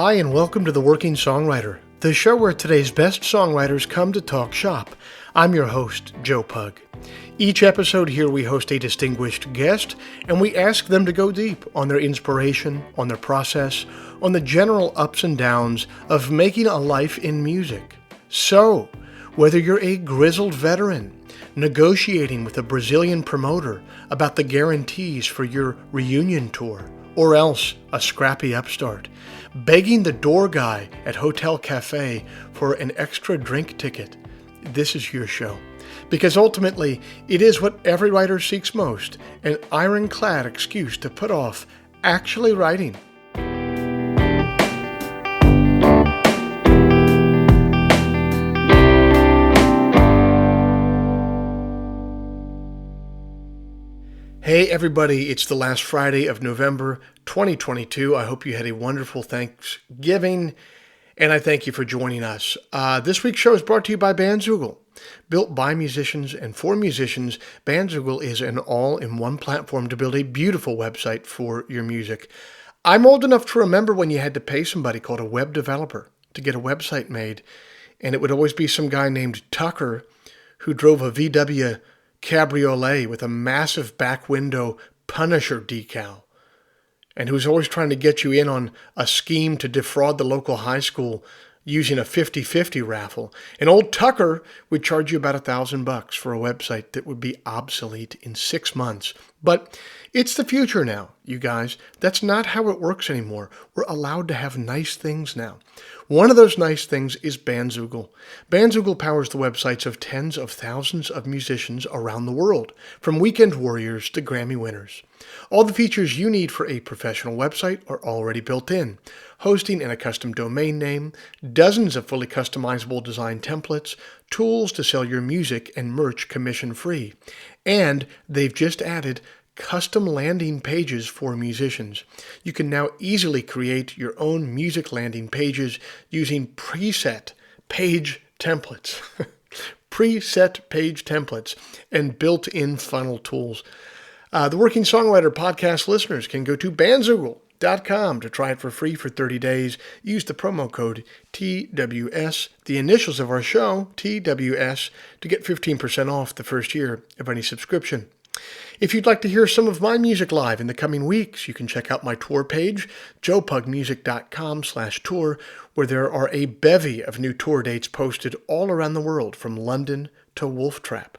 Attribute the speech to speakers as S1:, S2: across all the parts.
S1: Hi, and welcome to The Working Songwriter, the show where today's best songwriters come to talk shop. I'm your host, Joe Pug. Each episode here we host a distinguished guest, and we ask them to go deep on their inspiration, on their process, on the general ups and downs of making a life in music. So, whether you're a grizzled veteran, negotiating with a Brazilian promoter about the guarantees for your reunion tour, or else a scrappy upstart, begging the door guy at Hotel Cafe for an extra drink ticket, this is your show. Because ultimately, it is what every writer seeks most, an ironclad excuse to put off actually writing. Hey everybody, it's the last Friday of November 2022. I hope you had a wonderful Thanksgiving, and I thank you for joining us. This week's show is brought to you by Bandzoogle. Built by musicians and for musicians, Bandzoogle is an all-in-one platform to build a beautiful website for your music. I'm old enough to remember when you had to pay somebody called a web developer to get a website made, and it would always be some guy named Tucker who drove a VW cabriolet with a massive back window Punisher decal, and who's always trying to get you in on a scheme to defraud the local high school using a 50-50 raffle. And old Tucker would charge you about $1,000 for a website that would be obsolete in 6 months. But it's the future now, you guys. That's not how it works anymore. We're allowed to have nice things now. One of those nice things is Bandzoogle. Bandzoogle powers the websites of tens of thousands of musicians around the world, from weekend warriors to Grammy winners. All the features you need for a professional website are already built in. Hosting and a custom domain name, dozens of fully customizable design templates, tools to sell your music and merch commission-free. And they've just added custom landing pages for musicians. You can now easily create your own music landing pages using preset page templates. Preset page templates and built-in funnel tools. The Working Songwriter podcast listeners can go to bandzoogle.com to try it for free for 30 days. Use the promo code TWS, the initials of our show, TWS, to get 15% off the first year of any subscription. If you'd like to hear some of my music live in the coming weeks, you can check out my tour page, joepugmusic.com/tour, where there are a bevy of new tour dates posted all around the world, from London to Wolf Trap.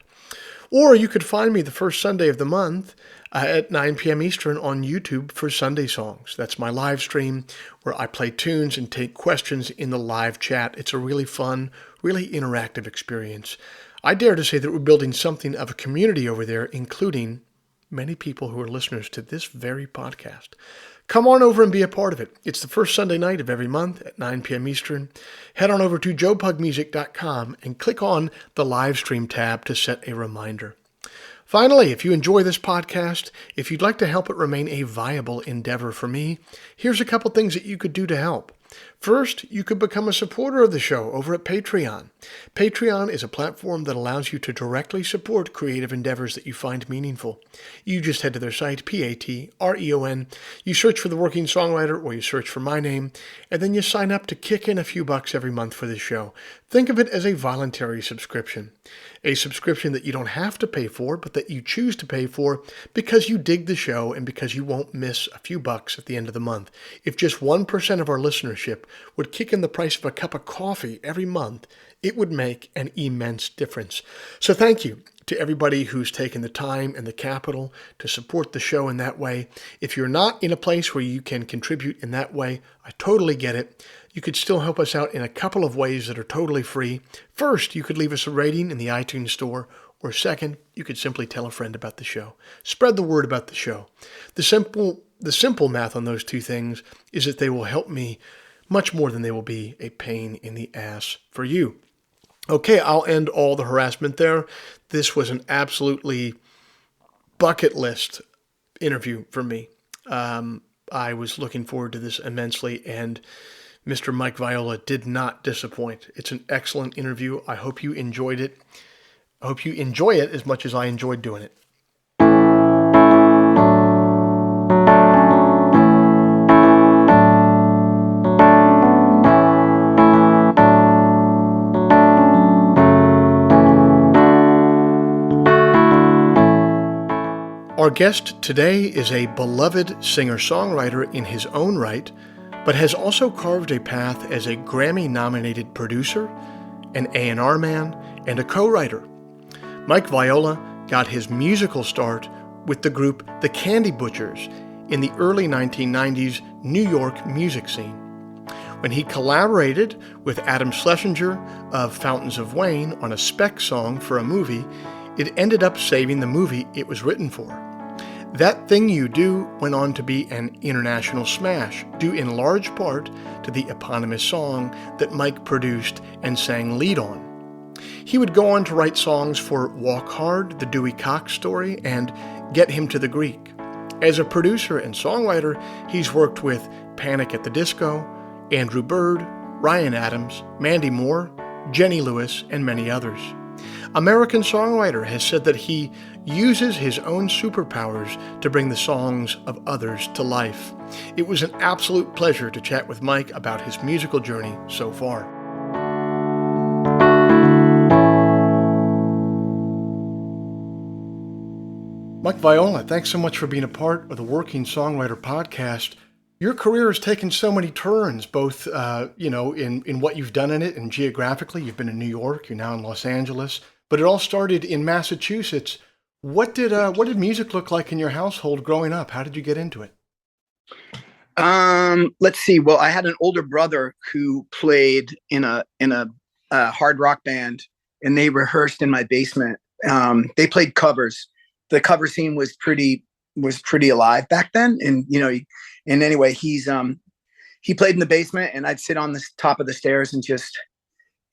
S1: Or you could find me the first Sunday of the month at 9 p.m. Eastern on YouTube for Sunday Songs. That's my live stream where I play tunes and take questions in the live chat. It's a really fun, really interactive experience. I dare to say that we're building something of a community over there, including many people who are listeners to this very podcast. Come on over and be a part of it. It's the first Sunday night of every month at 9 p.m. Eastern. Head on over to joepugmusic.com and click on the live stream tab to set a reminder. Finally, if you enjoy this podcast, if you'd like to help it remain a viable endeavor for me, here's a couple things that you could do to help. First, you could become a supporter of the show over at Patreon. Patreon is a platform that allows you to directly support creative endeavors that you find meaningful. You just head to their site, Patreon. You search for The Working Songwriter, or you search for my name, and then you sign up to kick in a few bucks every month for this show. Think of it as a voluntary subscription. A subscription that you don't have to pay for, but that you choose to pay for because you dig the show and because you won't miss a few bucks at the end of the month. If just 1% of our listenership would kick in the price of a cup of coffee every month, it would make an immense difference. So thank you to everybody who's taken the time and the capital to support the show in that way. If you're not in a place where you can contribute in that way, I totally get it. You could still help us out in a couple of ways that are totally free. First, you could leave us a rating in the iTunes store. Or second, you could simply tell a friend about the show. Spread the word about the show. The simple math on those two things is that they will help me much more than they will be a pain in the ass for you. Okay, I'll end all the harassment there. This was an absolutely bucket list interview for me. I was looking forward to this immensely, and Mr. Mike Viola did not disappoint. It's an excellent interview. I hope you enjoyed it. I hope you enjoy it as much as I enjoyed doing it. Our guest today is a beloved singer-songwriter in his own right, but has also carved a path as a Grammy-nominated producer, an A&R man, and a co-writer. Mike Viola got his musical start with the group The Candy Butchers in the early 1990s New York music scene. When he collaborated with Adam Schlesinger of Fountains of Wayne on a spec song for a movie, it ended up saving the movie it was written for. That Thing You Do went on to be an international smash, due in large part to the eponymous song that Mike produced and sang lead on. He would go on to write songs for Walk Hard, The Dewey Cox Story, and Get Him to the Greek. As a producer and songwriter, he's worked with Panic at the Disco, Andrew Bird, Ryan Adams, Mandy Moore, Jenny Lewis, and many others. American Songwriter has said that he uses his own superpowers to bring the songs of others to life. It was an absolute pleasure to chat with Mike about his musical journey so far. Mike Viola, thanks so much for being a part of the Working Songwriter podcast. Your career has taken so many turns, both in what you've done in it and geographically. You've been in New York, you're now in Los Angeles, but it all started in Massachusetts. What did music look like in your household growing up? How did you get into it?
S2: Let's see. Well, I had an older brother who played in a hard rock band, and they rehearsed in my basement. They played covers. The cover scene was pretty alive back then, and anyway, he played in the basement, and I'd sit on the top of the stairs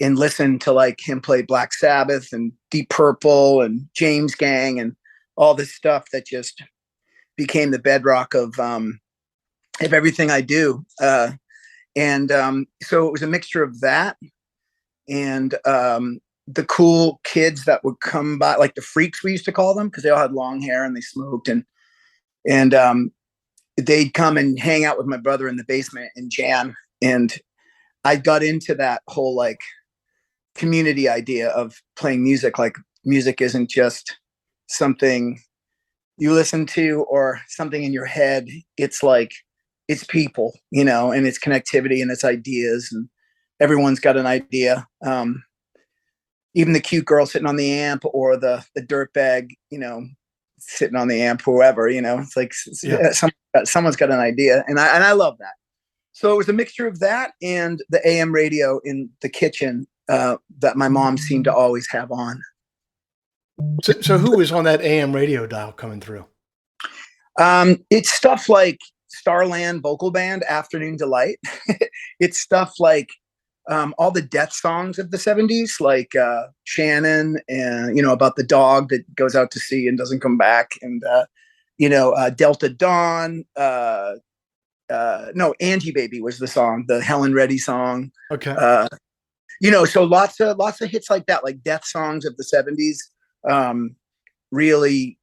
S2: and listen to like him play Black Sabbath and Deep Purple and James Gang and all this stuff that just became the bedrock of everything I do. So it was a mixture of that and the cool kids that would come by, like the freaks we used to call them, because they all had long hair and they smoked, and they'd come and hang out with my brother in the basement and jam. And I got into that whole like community idea of playing music. Like music isn't just something you listen to or something in your head. It's like, it's people, and it's connectivity and it's ideas, and everyone's got an idea. Even the cute girl sitting on the amp or the dirtbag, sitting on the amp, whoever, it's like someone's got an idea. And I love that. So it was a mixture of that and the AM radio in the kitchen that my mom seemed to always have on.
S1: So who was on that AM radio dial coming through?
S2: It's stuff like Starland Vocal Band, Afternoon Delight. It's stuff like all the death songs of the 70s, like Shannon, and about the dog that goes out to sea and doesn't come back, and Delta Dawn. No, Angie Baby was the song, the Helen Reddy song.
S1: Okay.
S2: So lots of hits like that, like death songs of the 70s. Really,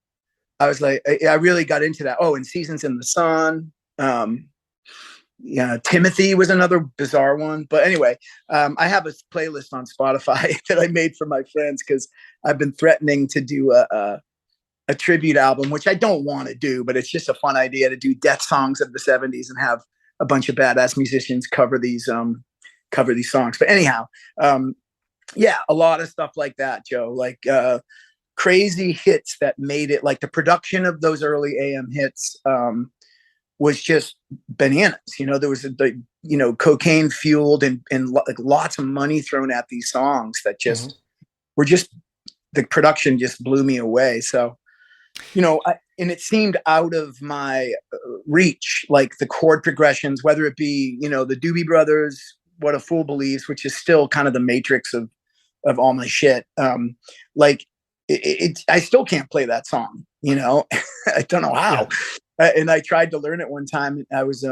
S2: I was like, I really got into that. Oh, and Seasons in the Sun. Timothy was another bizarre one. But anyway, I have a playlist on Spotify that I made for my friends because I've been threatening to do a tribute album, which I don't want to do, but it's just a fun idea to do death songs of the 70s and have a bunch of badass musicians cover these songs. But anyhow, a lot of stuff like that, Joe, like crazy hits that made it, like the production of those early AM hits was just bananas. There was cocaine fueled and like lots of money thrown at these songs that just were just, the production just blew me away. So, and it seemed out of my reach, like the chord progressions, whether it be, the Doobie Brothers, What a Fool Believes, which is still kind of the matrix of all my shit. I still can't play that song, I don't know how. Yeah. And I tried to learn it one time. I was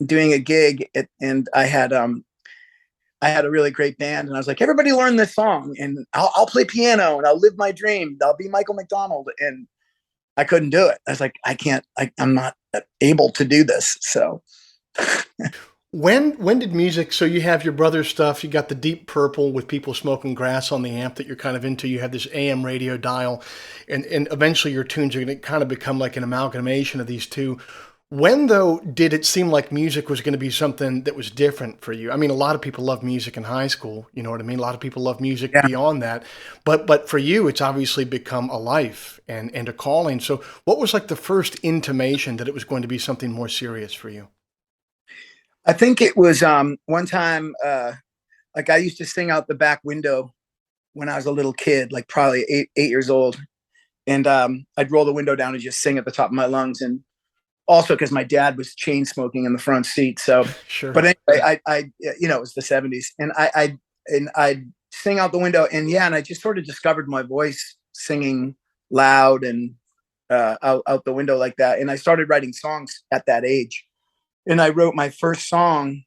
S2: doing a gig and I had a really great band, and I was like, everybody learn this song and I'll play piano and I'll live my dream. I'll be Michael McDonald. And I couldn't do it. I was like, I'm not able to do this. So
S1: When did music? So you have your brother's stuff. You got the Deep Purple with people smoking grass on the amp that you're kind of into. You have this AM radio dial, and eventually your tunes are going to kind of become like an amalgamation of these two. When though did it seem like music was going to be something that was different for you? I mean, a lot of people love music in high school. You know what I mean? A lot of people love music
S2: Yeah.
S1: beyond that, but for you, it's obviously become a life and a calling. So, what was like the first intimation that it was going to be something more serious for you?
S2: I think it was one time like I used to sing out the back window when I was a little kid, like probably 8 years old. And I'd roll the window down and just sing at the top of my lungs. And also because my dad was chain smoking in the front seat. So,
S1: Sure.
S2: but anyway, it was the '70s, and I'd sing out the window, and yeah, and I just sort of discovered my voice singing loud and out the window like that. And I started writing songs at that age, and I wrote my first song,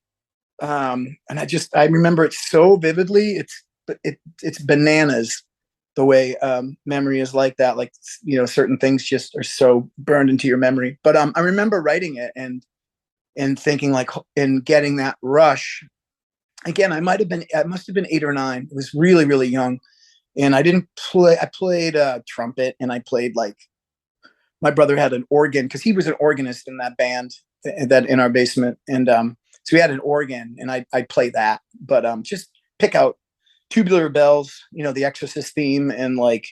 S2: and I remember it so vividly. It's bananas the way memory is like that. Like, certain things just are so burned into your memory. But I remember writing it and thinking like and getting that rush. Again, I must have been 8 or 9. It was really really young, and I didn't play. I played trumpet, and I played like my brother had an organ because he was an organist in that band that in our basement, and so we had an organ, and I'd play that, but just pick out Tubular Bells, the Exorcist theme, and like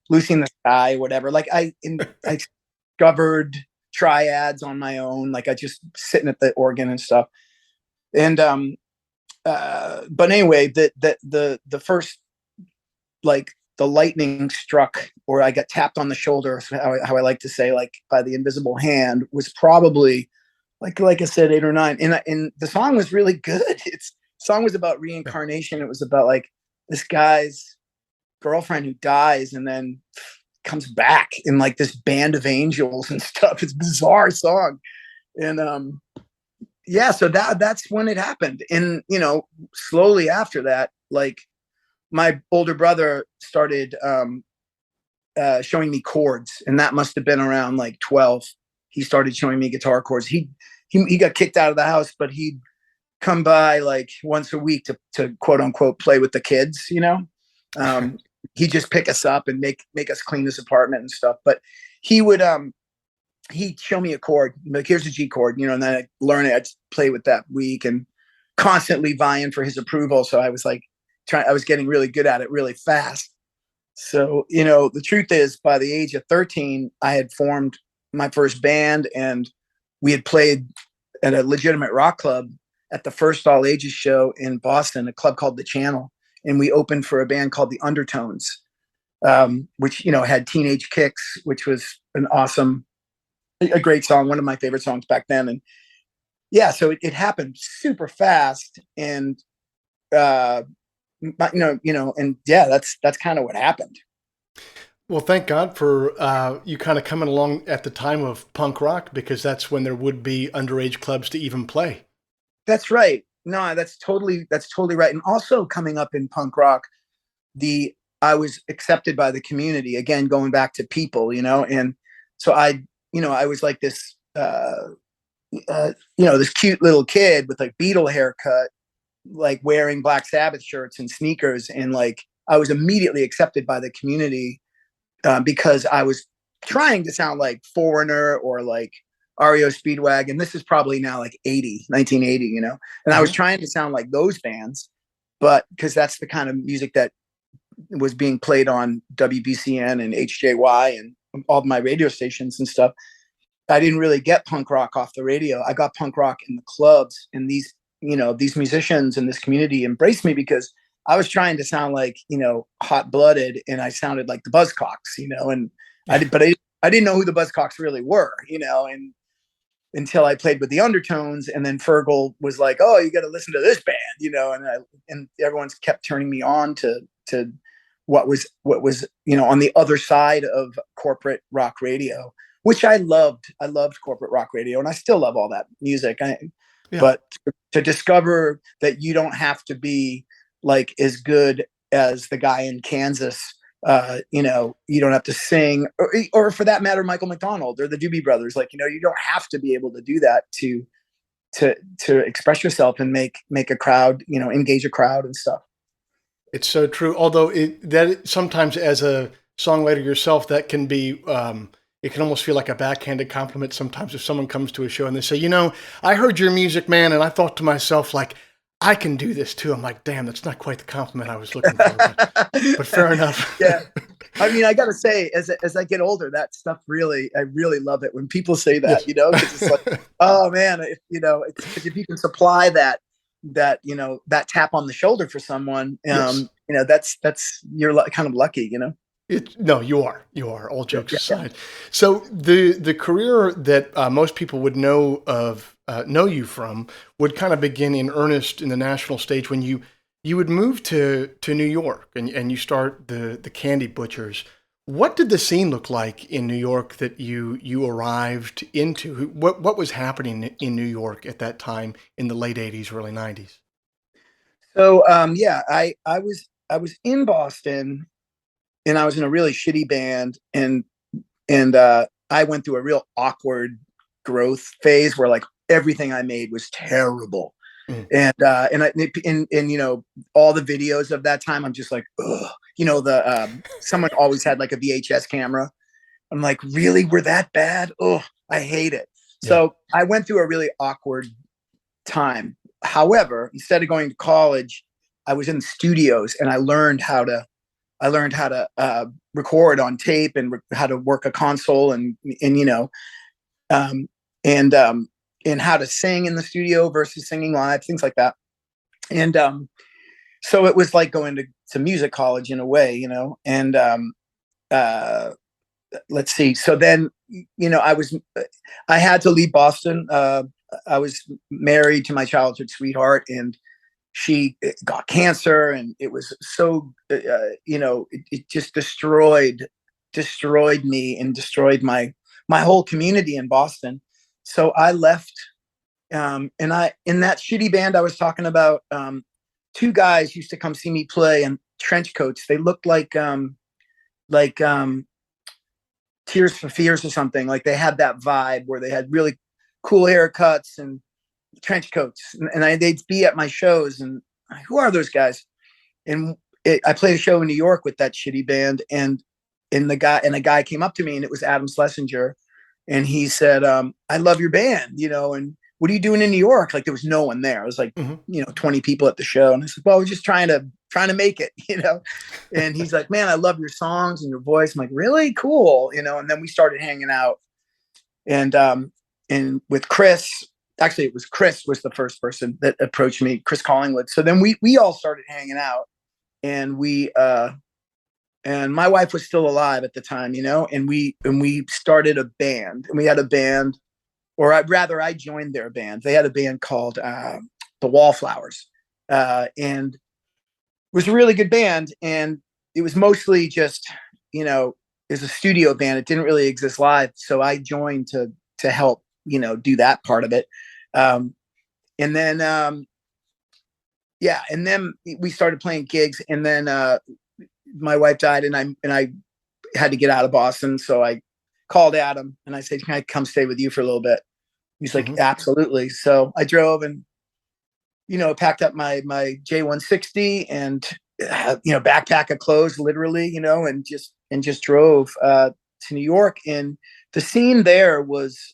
S2: Lucy in the Sky, whatever. Like I discovered triads on my own, like I just sitting at the organ and stuff, and but anyway, the first, like, the lightning struck, or I got tapped on the shoulder, how I like to say, like, by the invisible hand, was probably like I said, 8 or 9, and the song was really good. It's song was about
S1: Yeah.
S2: reincarnation. It was about like this guy's girlfriend who dies and then comes back in like this band of angels and stuff. It's a bizarre song, and yeah, so that's when it happened, and slowly after that, like my older brother started showing me chords, and that must have been around like 12. He started showing me guitar chords. He got kicked out of the house, but he'd come by like once a week to quote unquote play with the kids. Um, he'd just pick us up and make us clean his apartment and stuff. But he would he'd show me a chord, like, here's a G chord, and then I'd learn it. I'd play with that week and constantly vying for his approval. So I was like I was getting really good at it really fast. So, the truth is, by the age of 13, I had formed my first band, and we had played at a legitimate rock club at the first all ages show in Boston, a club called The Channel. And we opened for a band called the Undertones, which, had Teenage Kicks, which was a great song, one of my favorite songs back then. And yeah, so it happened super fast. And, and yeah, that's kind of what happened.
S1: Well, thank God for you kind of coming along at the time of punk rock because that's when there would be underage clubs to even play.
S2: That's right. No, that's totally right. And also coming up in punk rock, the I was accepted by the community, again, going back to people, and so I was like this, this cute little kid with like Beatle haircut, like wearing Black Sabbath shirts and sneakers, and like I was immediately accepted by the community, because I was trying to sound like Foreigner or like REO Speedwagon. This is probably now like 1980, and I was
S1: Hmm.
S2: trying to sound like those bands, but because that's the kind of music that was being played on WBCN and HJY and all my radio stations and stuff. I didn't really get punk rock off the radio. I got punk rock in the clubs, and these musicians in this community embraced me because I was trying to sound like, hot blooded, and I sounded like the Buzzcocks, and I
S1: Yeah.
S2: did, but I didn't know who the Buzzcocks really were, and until I played with the Undertones, and then Fergal was like, "Oh, you got to listen to this band," and everyone's kept turning me on to what was on the other side of corporate rock radio, which I loved. I loved corporate rock radio, and I still love all that music.
S1: Yeah.
S2: But to discover that you don't have to be like as good as the guy in Kansas, you don't have to sing, or for that matter, Michael McDonald or the Doobie Brothers. Like, you don't have to be able to do that to express yourself and make a crowd, engage a crowd and stuff.
S1: It's so true. Although that sometimes, as a songwriter yourself, that can be it can almost feel like a backhanded compliment. Sometimes if someone comes to a show and they say, I heard your music, man, and I thought to myself, like, I can do this too. I'm like, damn, that's not quite the compliment I was looking for, but fair enough.
S2: Yeah. I mean, I got to say, as I get older, that stuff I really love it when people say that,
S1: Yes.
S2: because it's like, oh man, if you can supply that tap on the shoulder for someone,
S1: Yes.
S2: that's you're kind of lucky.
S1: No, you are. All
S2: Yeah,
S1: jokes
S2: yeah.
S1: aside. So the career that most people would know you from would kind of begin in earnest in the national stage when you would move to New York and you start the Candy Butchers. What did the scene look like in New York that you arrived into? What was happening in New York at that time in the late '80s, early '90s?
S2: So yeah, I was in Boston, and I was in a really shitty band, and I went through a real awkward growth phase where like everything I made was terrible.
S1: Mm,
S2: And all the videos of that time, I'm just like, ugh. Someone always had like a VHS camera. I'm like, really, we're that bad? Oh, I hate it.
S1: yeah.
S2: So I went through a really awkward time. However, instead of going to college, I was in studios, and I learned how to record on tape, and how to work a console, um, and and how to sing in the studio versus singing live, things like that. And so it was like going to music college in a way. And uh, let's see. So then, I had to leave Boston. I was married to my childhood sweetheart, and she got cancer, and it was so, it just destroyed me and destroyed my whole community in Boston. So I left, and in that shitty band I was talking about, two guys used to come see me play in trench coats. They looked like Tears for Fears or something. Like they had that vibe where they had really cool haircuts and trench coats, and they'd be at my shows, and who are those guys? And I played a show in New York with that shitty band, and a guy came up to me, and it was Adam Schlesinger, and he said, "I love your band, and what are you doing in New York?" Like there was no one there. It was like,
S1: Hmm.
S2: 20 people at the show, and I said, "Well, we're just trying to make it." And he's like, "Man, I love your songs and your voice." I'm like, "Really? Cool." And then we started hanging out, and with Chris. Actually, it was Chris was the first person that approached me, Chris Collingwood. So then we all started hanging out, and and my wife was still alive at the time, and we started a band, and we had a band, or I joined their band. They had a band called the Wallflowers, and it was a really good band, and it was mostly just, as a studio band. It didn't really exist live, so I joined to help, do that part of it. Um, and then yeah, and then we started playing gigs, and then my wife died, and I had to get out of Boston, so I called Adam, and I said, "Can I come stay with you for a little bit?" He's like,
S1: Hmm.
S2: "Absolutely." So I drove, and packed up my J160, and backpack of clothes, literally, and just drove to New York. And the scene there was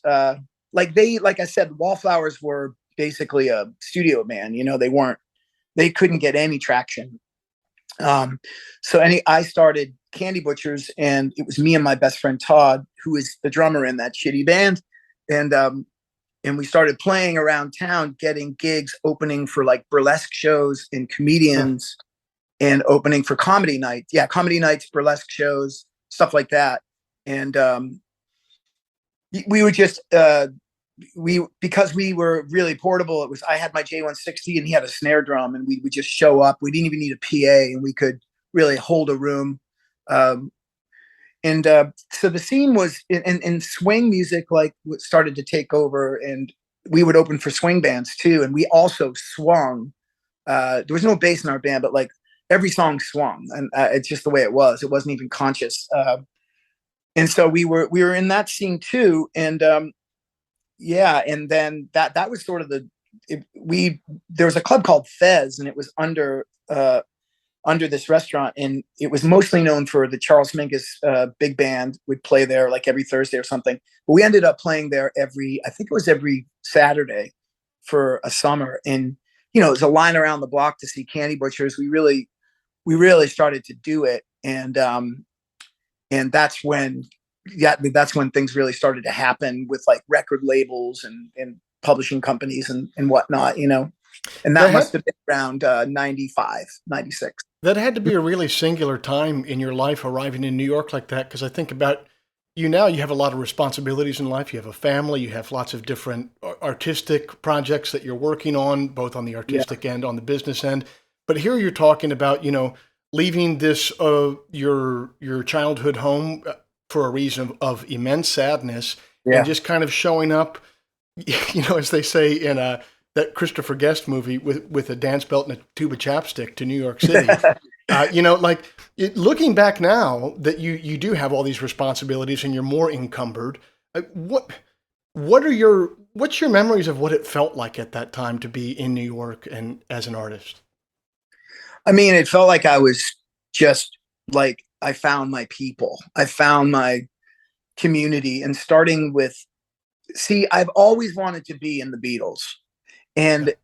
S2: like I said, Wallflowers were basically a studio band. They couldn't get any traction. Um, I started Candy Butchers, and it was me and my best friend Todd, who is the drummer in that shitty band, and we started playing around town, getting gigs, opening for like burlesque shows and
S1: Huh.
S2: comedians, and opening for comedy nights. Yeah, comedy nights, burlesque shows, stuff like that. And we would just because we were really portable. It was I had my J160, and he had a snare drum, and we would just show up. We didn't even need a PA, and we could really hold a room. Um, and So the scene was in swing music, like started to take over, and we would open for swing bands too, and we also swung. There was no bass in our band, but like every song swung, and it's just the way it was. It wasn't even conscious. And so we were in that scene too, and yeah, and then that was sort of we there was a club called Fez, and it was under this restaurant, and it was mostly known for the Charles Mingus big band would play there like every Thursday or something. But we ended up playing there I think it was every Saturday for a summer. And it was a line around the block to see Candy Butchers. We really started to do it, and that's when things really started to happen with like record labels and publishing companies and whatnot. And that
S1: That
S2: must
S1: had
S2: have been around 95, 96.
S1: that had to be a really singular time in your life arriving in New York like that. Because I think about you now, you have a lot of responsibilities in life. You have a family. You have lots of different artistic projects that you're working on, both on the
S2: Yeah.
S1: artistic end, on the business end. But here you're talking about, leaving this your childhood home for a reason of immense sadness, and
S2: Yeah.
S1: just kind of showing up, as they say in that Christopher Guest movie with a dance belt and a tube of chapstick to New York City. Looking back now that you do have all these responsibilities and you're more encumbered, what's your memories of what it felt like at that time to be in New York and as an artist?
S2: I mean, it felt like I was just like, I found my people. I found my community. And starting with, see, I've always wanted to be in the Beatles
S1: Yeah.
S2: and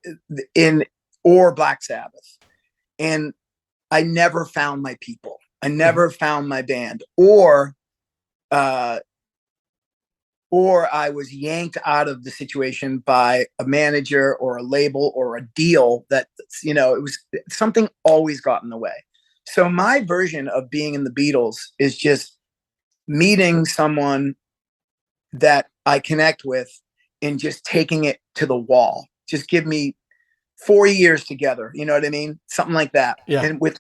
S2: in or Black Sabbath. And I never found my people. I
S1: Mhm.
S2: never found my band, uh, or I was yanked out of the situation by a manager or a label or a deal that, it was something always got in the way. So my version of being in the Beatles is just meeting someone that I connect with and just taking it to the wall. Just give me 4 years together. You know what I mean? Something like that.
S1: Yeah.
S2: And with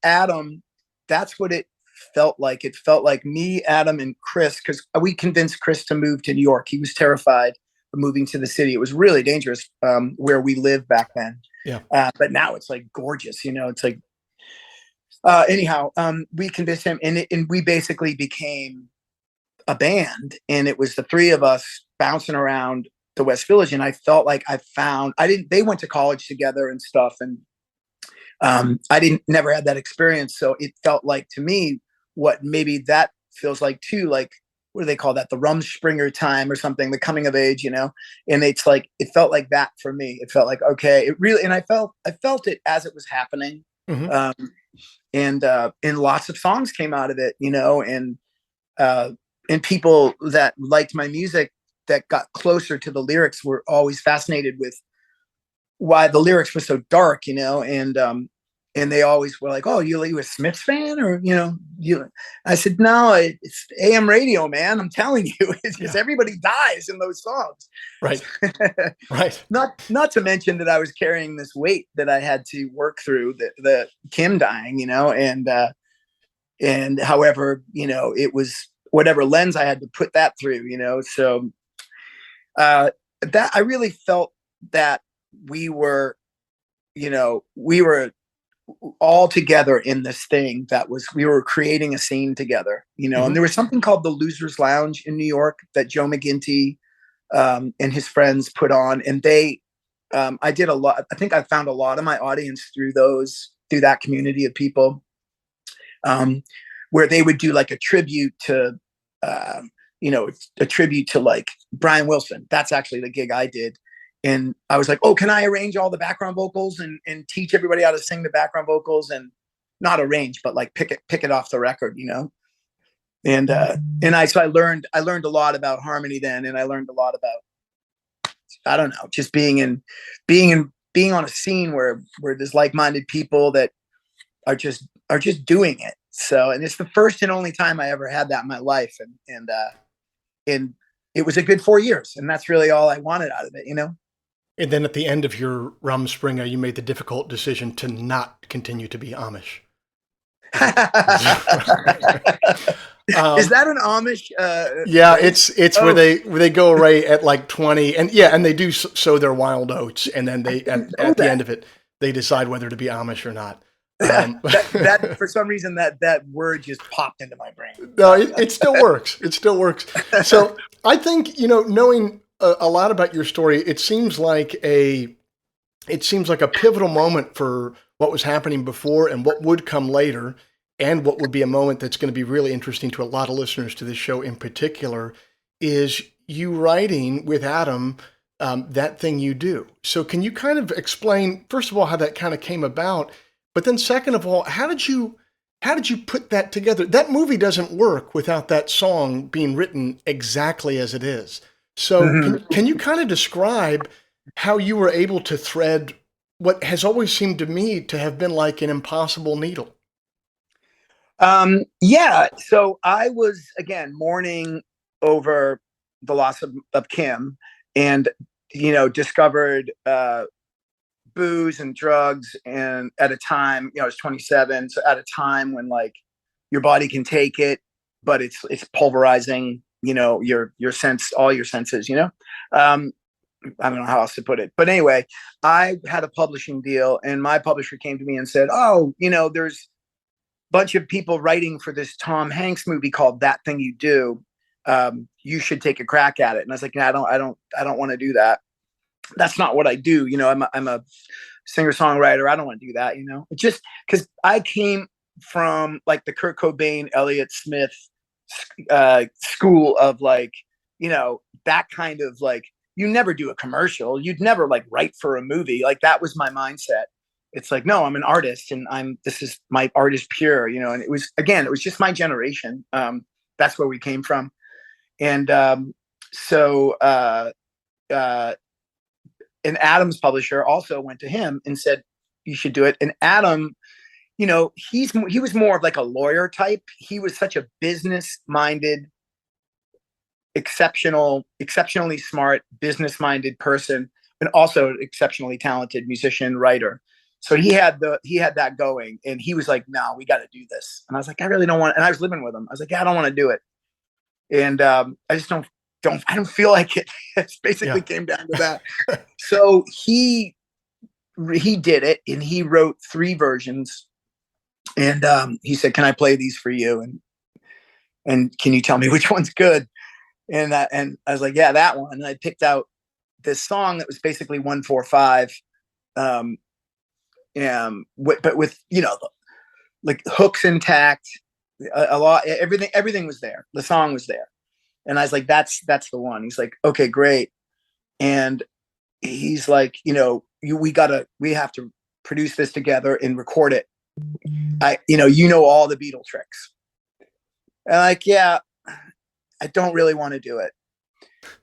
S2: Adam, that's what it felt like. It felt like me, Adam, and Chris, because we convinced Chris to move to New York. He was terrified of moving to the city. It was really dangerous where we lived back then.
S1: Yeah.
S2: But now it's like gorgeous. It's like anyhow. We convinced him, and we basically became a band, and it was the three of us bouncing around the West Village. And I felt like I didn't, they went to college together and stuff. And I didn't, never had that experience. So it felt like to me, what maybe that feels like too, like, what do they call that? The Rumspringer time or something, the coming of age, and it's like, it felt like that for me. It felt like, okay, it really, and I felt it as it was happening.
S1: Hmm.
S2: Um, and lots of songs came out of it, uh, and people that liked my music that got closer to the lyrics were always fascinated with why the lyrics were so dark, and they always were like, "Oh, you a Smiths fan, or you?" I said, "No, it's AM radio, man. I'm telling you, it's because
S1: Yeah.
S2: everybody dies in those songs."
S1: Right. Right.
S2: Not to mention that I was carrying this weight that I had to work through, the Kim dying, and however, it was whatever lens I had to put that through, so uh, that I really felt that we were, we were all together in this thing we were creating a scene together, and
S1: Hmm.
S2: there was something called the Losers Lounge in New York that Joe McGinty and his friends put on, and I did a lot. I think I found a lot of my audience through that community of people, um, where they would do like a tribute to, um, a tribute to like Brian Wilson. That's actually the gig I did. And I was like, oh, can I arrange all the background vocals and teach everybody how to sing the background vocals, and not arrange, but like pick it off the record, so I learned a lot about harmony then, and I learned a lot about, I don't know, just being on a scene where there's like-minded people that are just doing it. So, and it's the first and only time I ever had that in my life, and it was a good 4 years, and that's really all I wanted out of it.
S1: And then at the end of your Rumspringer, you made the difficult decision to not continue to be Amish. Is that,
S2: Is
S1: um,
S2: that an Amish
S1: yeah,
S2: phrase?
S1: it's where
S2: Oh,
S1: they go away at like 20, and yeah, and they do sow their wild oats, and then
S2: I
S1: they
S2: didn't know
S1: at the end
S2: that.
S1: of it they decide whether to be Amish or not.
S2: That for some reason that word just popped into my brain.
S1: No, it still works. It still works. So I think, knowing a lot about your story. It seems like a pivotal moment for what was happening before and what would come later, and what would be a moment that's going to be really interesting to a lot of listeners to this show in particular, is you writing with Adam, that thing you do. So, can you kind of explain, first of all, how that kind of came about, but then second of all, how did you put that together? That movie doesn't work without that song being written exactly as it is. So,
S2: Mhm.
S1: can you kind of describe how you were able to thread what has always seemed to me to have been like an impossible needle?
S2: Yeah. So I was again mourning over the loss of Kim, and discovered booze and drugs, and at a time, I was 27, so at a time when like your body can take it, but it's pulverizing, your sense, all your senses. Um, I don't know how else to put it, but anyway, I had a publishing deal, and my publisher came to me and said, "Oh, there's bunch of people writing for this Tom Hanks movie called That Thing You Do. You should take a crack at it." And I was like, "No, I don't want to do that. That's not what I do. I'm a singer songwriter. I don't want to do that. Just because I came from like the Kurt Cobain, Elliott Smith school of like, that kind of like, you never do a commercial. You'd never like write for a movie. Like that was my mindset. It's like, no, I'm an artist, and this is my art is pure, and it was just my generation. That's where we came from. And so, uh, and Adam's publisher also went to him and said, you should do it. And Adam, he was more of like a lawyer type. He was such a business minded, exceptionally smart, business minded person, and also exceptionally talented musician, writer. So he had that going, and he was like, "No, we got to do this." And I was like, "I really don't want." And I was living with him. I was like, "Yeah, I don't want to do it." And I just don't feel like it. It basically
S1: Yeah.
S2: came down to that. So he did it, and he wrote 3 versions. And he said, "Can I play these for you? And can you tell me which one's good?" And I was like, "Yeah, that one." And I picked out this song that was basically 145, um, but with like hooks intact, a lot, everything was there. The song was there, and I was like, "That's the one." He's like, "Okay, great." And he's like, we have to produce this together and record it. All the Beatle tricks. And like, yeah, I don't really want to do it.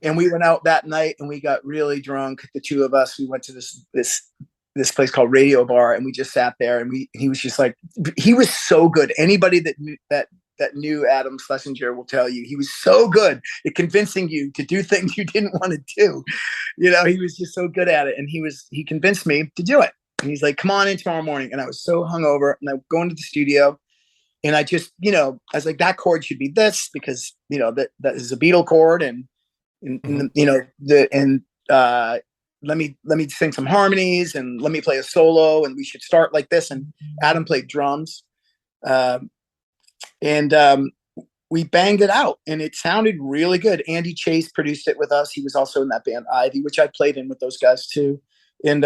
S2: And we went out that night and we got really drunk. The two of us, we went to this place called Radio Bar, and we just sat there, and he was just like, he was so good. Anybody that knew Adam Schlesinger will tell you he was so good at convincing you to do things you didn't want to do. He was just so good at it, and he convinced me to do it. And he's like, "Come on in tomorrow morning." And I was so hungover, and I go into the studio, and I just, I was like, that chord should be this, because that is a Beatle chord,
S1: Hmm.
S2: and let me sing some harmonies, and let me play a solo, and we should start like this. And Adam played drums, um, and we banged it out, and it sounded really good. Andy Chase produced it with us. He was also in that band Ivy, which I played in with those guys too. And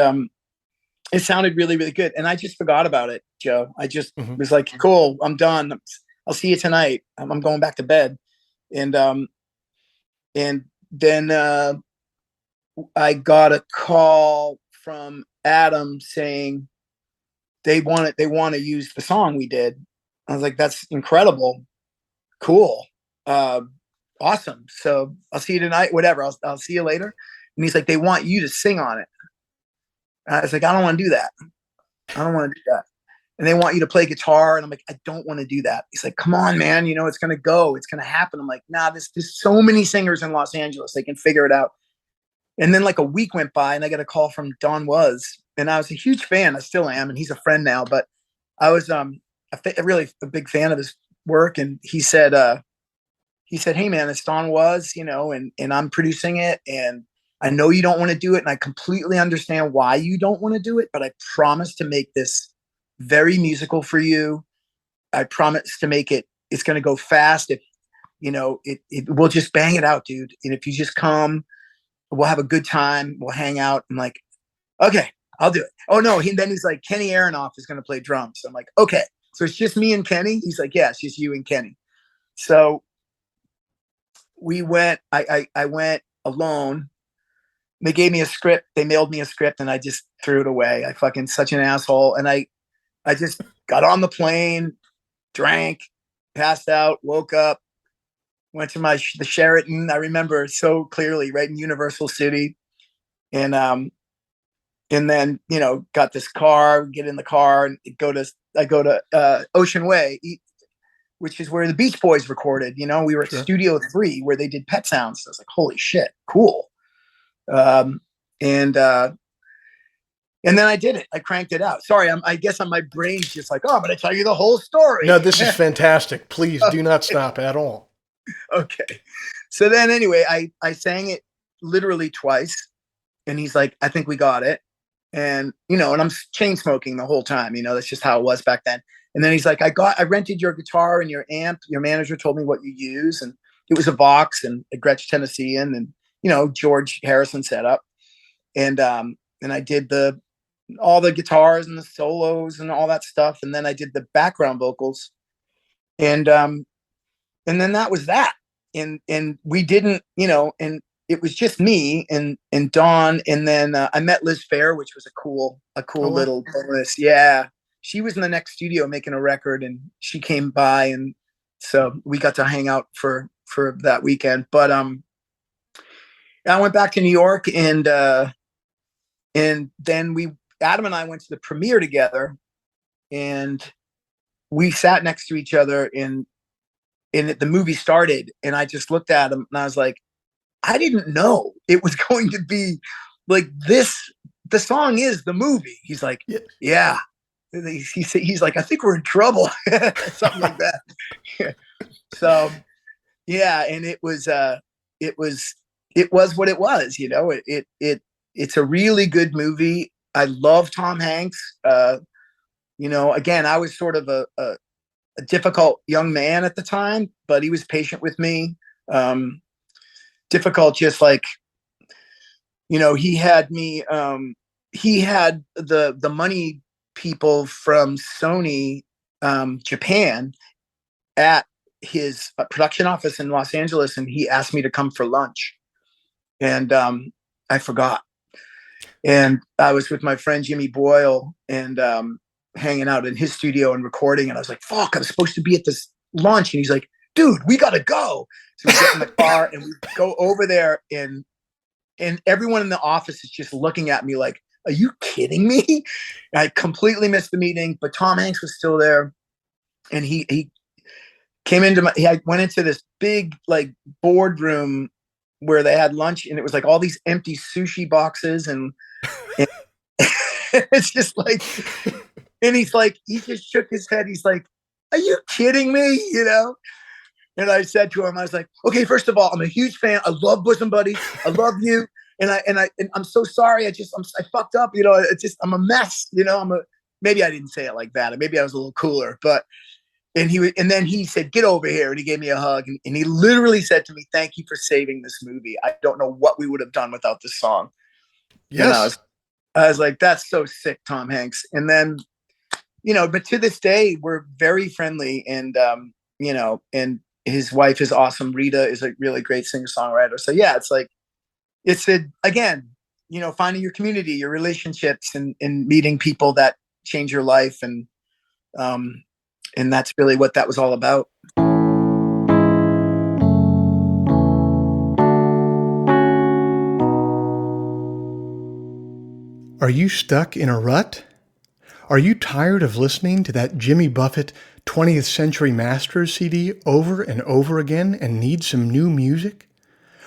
S2: it sounded really, really good. And I just forgot about it, Joe. I just
S1: Hmm.
S2: was like, "Cool, I'm done. I'll see you tonight. I'm going back to bed." And and then I got a call from Adam saying they want to use the song we did. I was like, "That's incredible, cool, uh, awesome. So I'll see you tonight. Whatever. I'll see you later." And he's like, "They want you to sing on it." And I was like, "I don't want to do that. I don't want to do that." And they want you to play guitar, and I'm like, "I don't want to do that." He's like, "Come on, man. It's gonna go. It's gonna happen." I'm like, "Nah. There's so many singers in Los Angeles. They can figure it out." And then like a week went by, and I got a call from Don Was, and I was a huge fan. I still am, and he's a friend now. But I was really a big fan of his work, and he said, "Hey man, it's Don Was, and I'm producing it, and I know you don't want to do it, and I completely understand why you don't want to do it, but I promise to make this very musical for you. I promise to make it. It's going to go fast. If we'll just bang it out, dude. And if you just come, we'll have a good time. We'll hang out. I'm like, okay, I'll do it. Oh no. Then he's like, Kenny Aronoff is going to play drums. I'm like, okay. So it's just me and Kenny. He's like, yeah, it's just you and Kenny. So we went, I went alone. They gave me a script. They mailed me a script and I just threw it away. I fucking such an asshole. And I just got on the plane, drank, passed out, woke up, went to the Sheraton. I remember so clearly, right in Universal City. And then, got this car, get in the car and I go to Ocean Way, which is where the Beach Boys recorded. We were at
S1: Sure.
S2: Studio 3 where they did Pet Sounds. So I was like, holy shit, cool. Um, and and then I did it. I cranked it out. Sorry, I guess my brain's just like, oh, I'm going to tell you the whole story.
S1: No, this is fantastic. Please do not stop at all.
S2: Okay. So then anyway, I sang it literally twice. And he's like, I think we got it. And, and I'm chain smoking the whole time. That's just how it was back then. And then he's like, I rented your guitar and your amp. Your manager told me what you use. And it was a Vox and a Gretsch Tennessean and, George Harrison setup. And I did all the guitars and the solos and all that stuff. And then I did the background vocals. And then that was that. And we didn't, and it was just me and Dawn. And then I met Liz Phair, which was a cool little bonus. Yeah. She was in the next studio making a record and she came by. And so we got to hang out for that weekend. But I went back to New York and then Adam and I went to the premiere together and we sat next to each other and the movie started and I just looked at him and I was like, I didn't know it was going to be like this. The song is the movie. He's like, yeah. He's like, I think we're in trouble. Something like that. So yeah. And it was what it was, it's a really good movie. I love Tom Hanks. Again, I was sort of a difficult young man at the time, but he was patient with me. Difficult, just like, he had me, he had the money people from Sony, Japan at his production office in Los Angeles. And he asked me to come for lunch and, I forgot. And I was with my friend, Jimmy Boyle, and, hanging out in his studio and recording. And I was like, fuck, I'm supposed to be at this lunch. And he's like, dude, we got to go. So we get in the car and we go over there and everyone in the office is just looking at me like, are you kidding me? And I completely missed the meeting, but Tom Hanks was still there. And he came I went into this big like boardroom where they had lunch and it was like all these empty sushi boxes and it's just like, and he's like, he just shook his head. He's like, are you kidding me? And I said to him, I was like, okay, first of all, I'm a huge fan. I love Bosom Buddies. I love you. And I'm so sorry. I fucked up. I'm a mess. Maybe I didn't say it like that. Maybe I was a little cooler, but, and then he said, get over here. And he gave me a hug and he literally said to me, thank you for saving this movie. I don't know what we would have done without this song.
S1: Yes.
S2: I was like, that's so sick, Tom Hanks. And then, but to this day, we're very friendly and, and his wife is awesome. Rita is a really great singer-songwriter. So yeah, again, finding your community, your relationships and meeting people that change your life. And that's really what that was all about.
S1: Are you stuck in a rut? Are you tired of listening to that Jimmy Buffett 20th Century Masters CD over and over again and need some new music?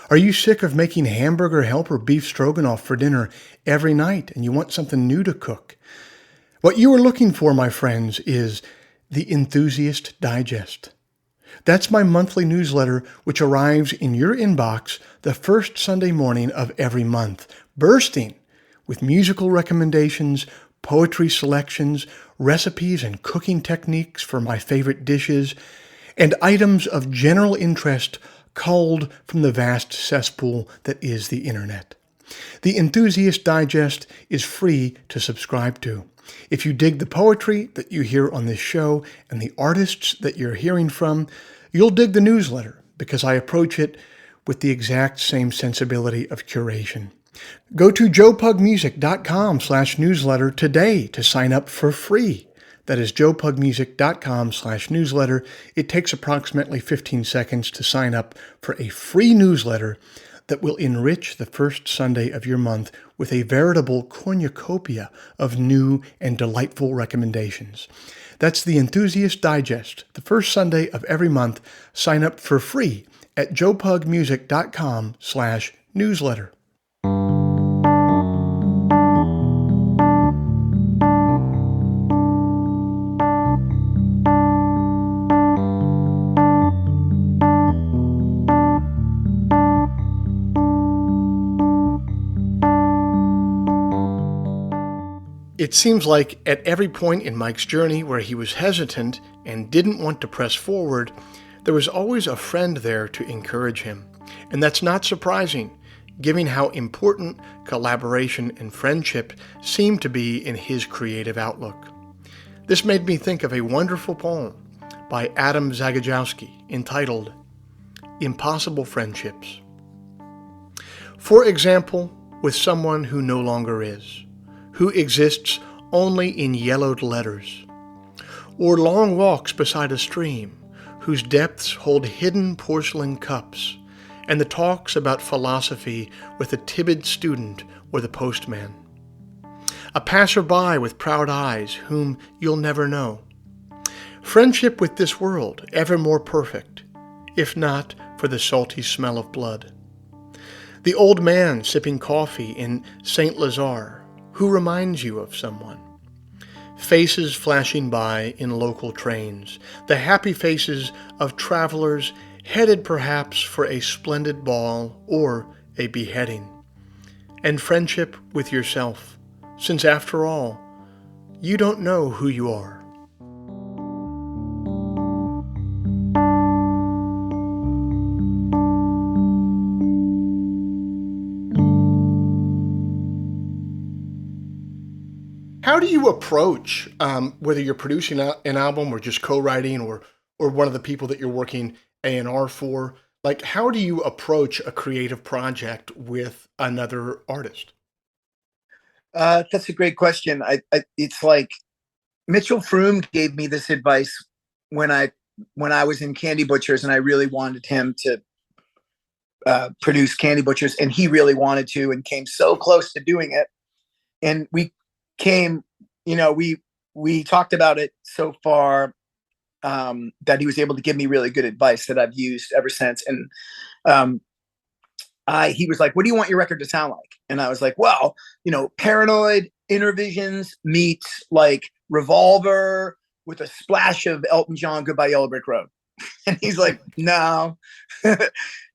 S1: Are you sick of making hamburger helper beef stroganoff for dinner every night and you want something new to cook? What you are looking for, my friends, is the Enthusiast Digest. That's my monthly newsletter which arrives in your inbox the first Sunday morning of every month, bursting with musical recommendations, poetry selections, recipes and cooking techniques for my favorite dishes, and items of general interest culled from the vast cesspool that is the internet. The Enthusiast Digest is free to subscribe to. If you dig the poetry that you hear on this show and the artists that you're hearing from, you'll dig the newsletter because I approach it with the exact same sensibility of curation. Go to joepugmusic.com/newsletter today to sign up for free. That is joepugmusic.com/newsletter. It takes approximately 15 seconds to sign up for a free newsletter that will enrich the first Sunday of your month with a veritable cornucopia of new and delightful recommendations. That's the Enthusiast Digest, the first Sunday of every month. Sign up for free at joepugmusic.com/newsletter. It seems like at every point in Mike's journey where he was hesitant and didn't want to press forward, there was always a friend there to encourage him. And that's not surprising, given how important collaboration and friendship seem to be in his creative outlook. This made me think of a wonderful poem by Adam Zagajowski entitled Impossible Friendships. For example, with someone who no longer is, who exists only in yellowed letters, or long walks beside a stream whose depths hold hidden porcelain cups, and the talks about philosophy with a timid student or the postman. A passerby with proud eyes whom you'll never know. Friendship with this world ever more perfect, if not for the salty smell of blood. The old man sipping coffee in St. Lazare, who reminds you of someone. Faces flashing by in local trains, the happy faces of travelers headed perhaps for a splendid ball or a beheading. And friendship with yourself, since after all, you don't know who you are. How do you approach whether you're producing an album or just co-writing or one of the people that you're working A&R for? Like, how do you approach a creative project with another artist?
S2: That's a great question. It's like Mitchell Froome gave me this advice when I was in Candy Butchers, and I really wanted him to produce Candy Butchers, and he really wanted to, and came so close to doing it. And we came, we talked about it so far that he was able to give me really good advice that I've used ever since. And he was like, "What do you want your record to sound like?" And I was like, "Well, Paranoid, Innervisions meets like Revolver with a splash of Elton John, Goodbye Yellow Brick Road." And he's like, "No,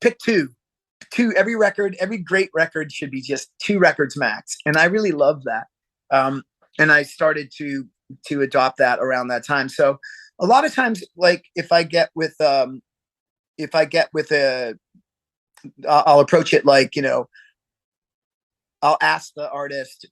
S2: pick two. Every record, every great record should be just two records max." And I really love that. And I started to adopt that around that time. So a lot of times, like if I get with a, I'll approach it like, I'll ask the artist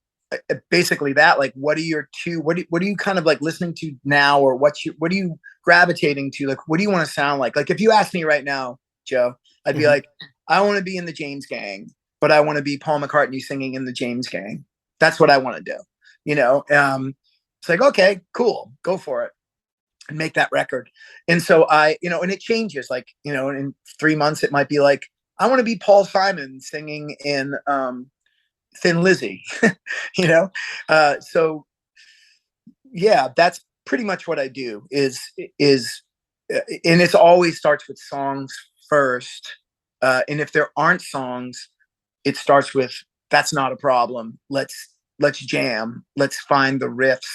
S2: basically that, like, what are your two, what are you kind of like listening to now, or what are you gravitating to? Like, what do you want to sound like? Like, if you ask me right now, Joe, I'd be like, I want to be in the James Gang, but I want to be Paul McCartney singing in the James Gang. That's what I want to do. It's like, okay, cool, go for it and make that record. And so and it changes, like, in 3 months, it might be like, I want to be Paul Simon singing in Thin Lizzy, so yeah, that's pretty much what I do is, and it always starts with songs first. And if there aren't songs, it starts with, that's not a problem. Let's jam. Let's find the riffs.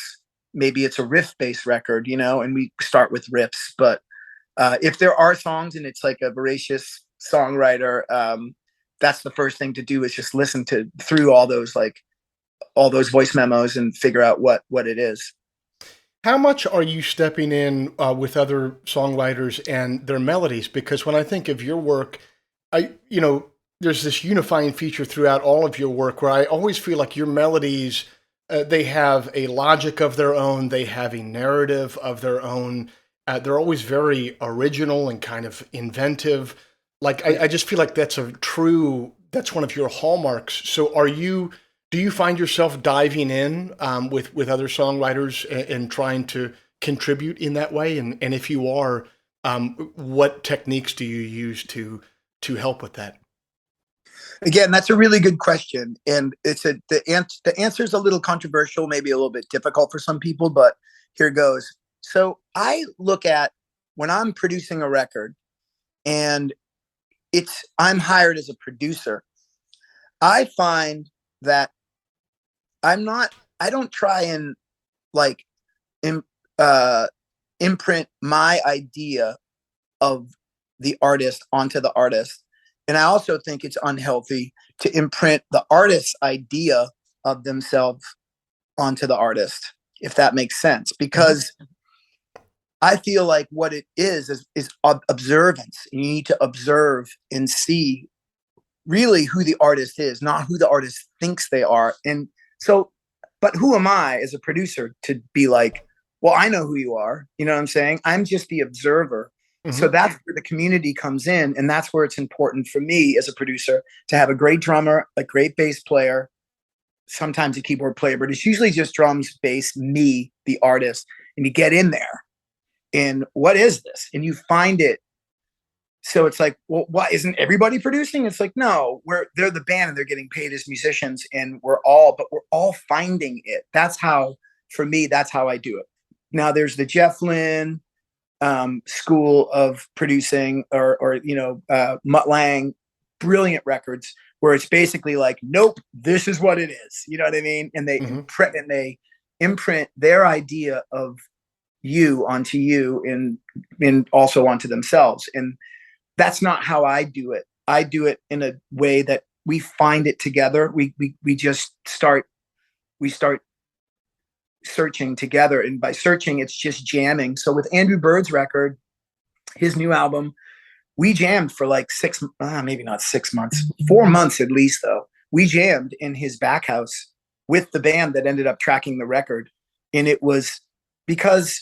S2: Maybe it's a riff-based record, and we start with riffs. But if there are songs and it's like a voracious songwriter, that's the first thing to do, is just listen through all those voice memos and figure out what it is.
S1: How much are you stepping in with other songwriters and their melodies? Because when I think of your work, there's this unifying feature throughout all of your work where I always feel like your melodies, they have a logic of their own, they have a narrative of their own. They're always very original and kind of inventive. Like I just feel like that's one of your hallmarks. So do you find yourself diving in with other songwriters and trying to contribute in that way? And if you are, what techniques do you use to help with that?
S2: Again, that's a really good question, and the answer is a little controversial, maybe a little bit difficult for some people, but here goes. So I look at when I'm producing a record, and I'm hired as a producer. I find that I'm not. I don't try and like Im, uh, imprint my idea of the artist onto the artist. And I also think it's unhealthy to imprint the artist's idea of themselves onto the artist, if that makes sense.
S1: Mm-hmm.
S2: Because I feel like what it is observance. You need to observe and see really who the artist is, not who the artist thinks they are. And so, but who am I as a producer to be like, well, I know who you are. You know what I'm saying? I'm just the observer. So
S1: Mm-hmm.
S2: that's where the community comes in. And that's where it's important for me as a producer to have a great drummer, a great bass player, sometimes a keyboard player, but it's usually just drums, bass, me, the artist. And you get in there. And what is this? And you find it. So it's like, well, why isn't everybody producing? It's like, no, they're the band and they're getting paid as musicians, and we're all finding it. That's how, for me, that's how I do it. Now there's the Jeff Lynne school of producing, or Mutt Lang, brilliant records where it's basically like, nope, this is what it is. You know what I mean? And
S1: Mm-hmm.
S2: they imprint their idea of you onto you, and also onto themselves. And that's not how I do it. I do it in a way that we find it together. We just start we start searching together, and by searching, it's just jamming. So with Andrew Bird's record, his new album, we jammed for like maybe not 6 months, 4 months at least. Though we jammed in his back house with the band that ended up tracking the record, and it was because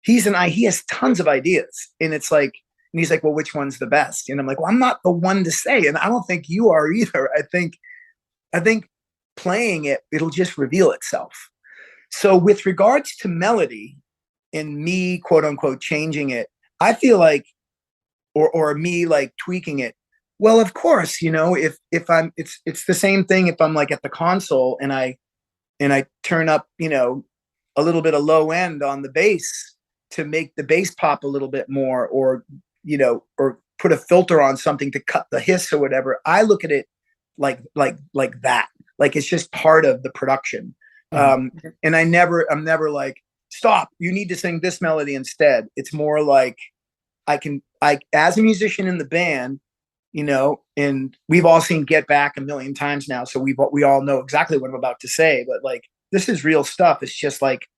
S2: he has tons of ideas, and it's like. And he's like, well, which one's the best? And I'm like, well, I'm not the one to say. And I don't think you are either. I think playing it, it'll just reveal itself. So with regards to melody and me, quote unquote, changing it, I feel like, or me like tweaking it. Well, of course, if I'm, it's the same thing. If I'm like at the console and I turn up, a little bit of low end on the bass to make the bass pop a little bit more, or put a filter on something to cut the hiss or whatever. I look at it like that. Like it's just part of the production.
S1: Mm-hmm.
S2: And I'm never like, stop, you need to sing this melody instead. It's more like as a musician in the band, and we've all seen Get Back a million times now. So we all know exactly what I'm about to say, but like, this is real stuff. It's just like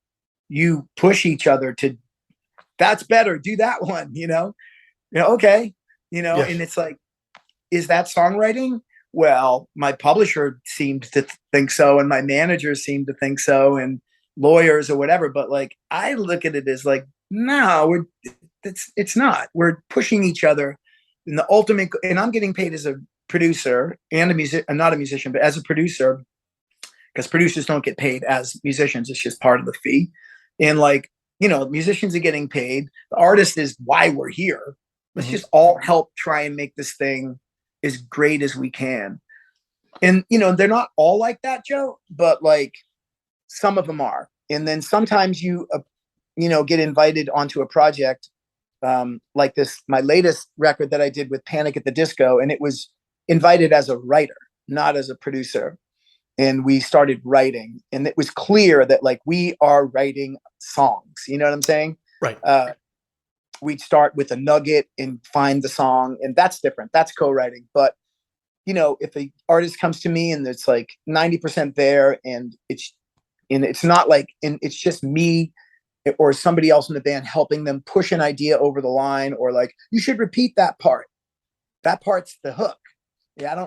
S2: you push each other to, that's better, do that one, okay, and
S1: Yes.
S2: it's like, is that songwriting? Well, my publisher seemed to think so, and my managers seemed to think so, and lawyers or whatever. But like, I look at it as like, no, it's not. We're pushing each other in the ultimate. And I'm getting paid as a producer and a music. I'm not a musician, but as a producer, because producers don't get paid as musicians. It's just part of the fee. And like, musicians are getting paid. The artist is why we're here. Let's
S1: Mm-hmm.
S2: just all help try and make this thing as great as we can. And, they're not all like that, Joe, but like some of them are. And then sometimes get invited onto a project like this, my latest record that I did with Panic at the Disco, and it was invited as a writer, not as a producer. And we started writing, and it was clear that like we are writing songs. You know what I'm saying?
S1: Right.
S2: We'd start with a nugget and find the song, and that's different. That's co-writing. But if an artist comes to me and it's like 90% there, and it's not like, and it's just me or somebody else in the band helping them push an idea over the line, or like, you should repeat that part. That part's the hook. Yeah,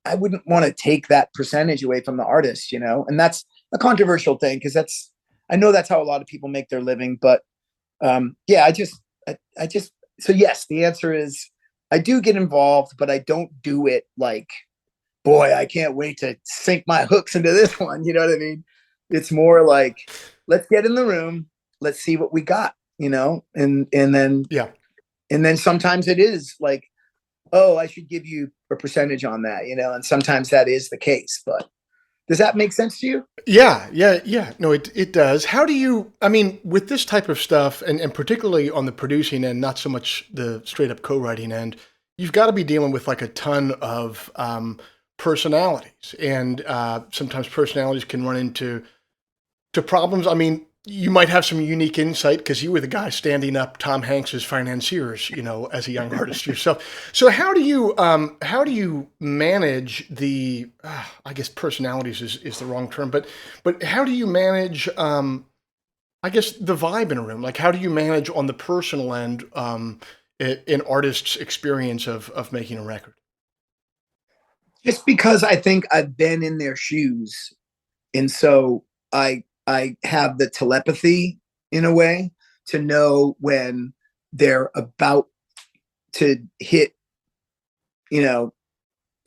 S2: I wouldn't want to take that percentage away from the artist, and that's a controversial thing because I know that's how a lot of people make their living. But yeah, I just, so yes, the answer is I do get involved, but I don't do it like, boy, I can't wait to sink my hooks into this one. You know what I mean? It's more like, let's get in the room, let's see what we got,
S1: Yeah.
S2: and then sometimes it is like, oh, I should give you a percentage on that, and sometimes that is the case. But does that make sense to you?
S1: Yeah, yeah, yeah. No, it does. How do you, I mean, with this type of stuff, and particularly on the producing end, not so much the straight up co-writing end, you've got to be dealing with like a ton of personalities, and sometimes personalities can run into problems. I mean, you might have some unique insight because you were the guy standing up Tom Hanks's financiers, as a young artist yourself. So how do you manage the I guess personalities is the wrong term, but how do you manage I guess the vibe in a room? Like how do you manage on the personal end an artist's experience of making a record?
S2: Just because I think I've been in their shoes, and so I have the telepathy in a way to know when they're about to hit, you know,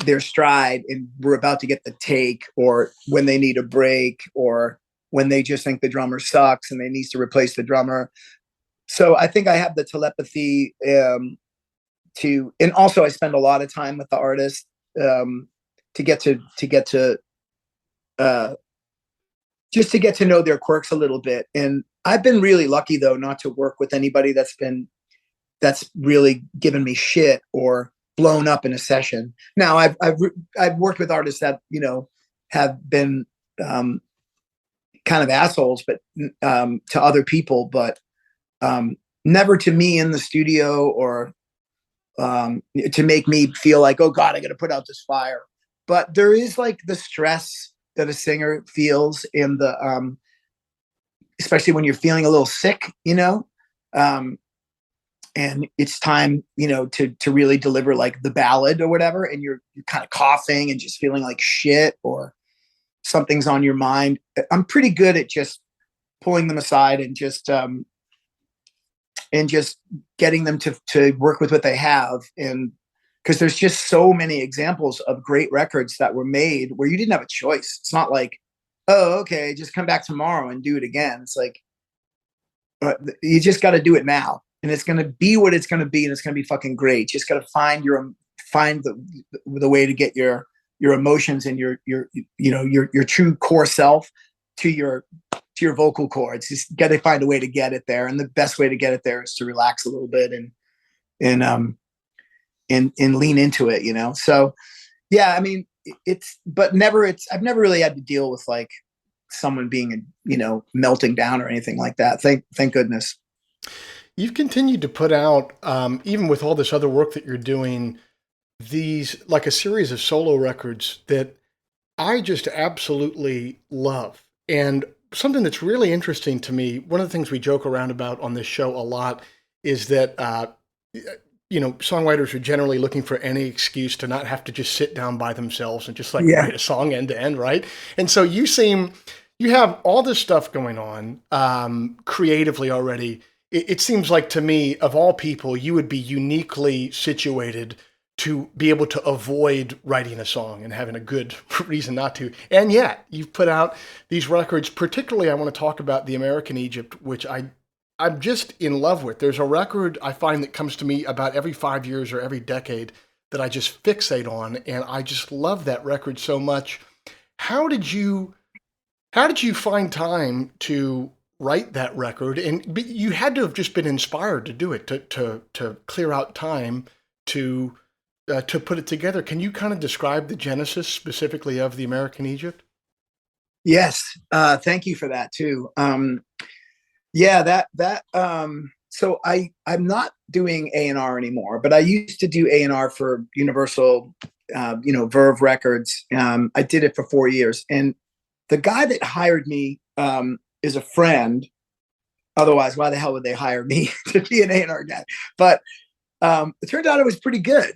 S2: their stride and we're about to get the take, or when they need a break, or when they just think the drummer sucks and they needs to replace the drummer. So I think I have the telepathy and also I spend a lot of time with the artist um, to get to uh, just to get to know their quirks a little bit. And I've been really lucky though not to work with anybody that's really given me shit or blown up in a session. Now I've worked with artists that have been um, kind of assholes, but to other people, but never to me in the studio, or to make me feel like, oh God, I got to put out this fire. But there is like the stress that a singer feels in the especially when you're feeling a little sick, um, and it's time, to really deliver like the ballad or whatever, and you're kind of coughing and just feeling like shit, or something's on your mind. I'm pretty good at just pulling them aside and just getting them to work with what they have. And because there's just so many examples of great records that were made where you didn't have a choice. It's not like, oh, okay, just come back tomorrow and do it again. It's like, you just got to do it now, and it's going to be what it's going to be, and it's going to be fucking great. You just got to find the way to get your emotions and your true core self to your vocal cords. Just got to find a way to get it there, and the best way to get it there is to relax a little bit and lean into it. So yeah, I mean, I've never really had to deal with like someone being melting down or anything like that. Thank goodness.
S1: You've continued to put out, even with all this other work that you're doing, these like a series of solo records that I just absolutely love. And something that's really interesting to me, one of the things we joke around about on this show a lot is that, songwriters are generally looking for any excuse to not have to just sit down by themselves and just like
S2: Yeah.
S1: write a song end to end, right? And so you have all this stuff going on creatively already. It seems like to me, of all people, you would be uniquely situated to be able to avoid writing a song and having a good reason not to. And yet, you've put out these records. Particularly, I want to talk about the American Egypt, which I'm just in love with. There's a record I find that comes to me about every 5 years or every decade that I just fixate on, and I just love that record so much. How did you how did you find time to write that record? And you had to have just been inspired to do it, to clear out time to put it together. Can you kind of describe the genesis specifically of the American Egypt?
S2: Yes. Thank you for that too. Yeah, so I'm not doing A&R anymore, but I used to do A&R for Universal, Verve Records. I did it for 4 years, and the guy that hired me is a friend. Otherwise, why the hell would they hire me to be an A&R guy? But it turned out it was pretty good.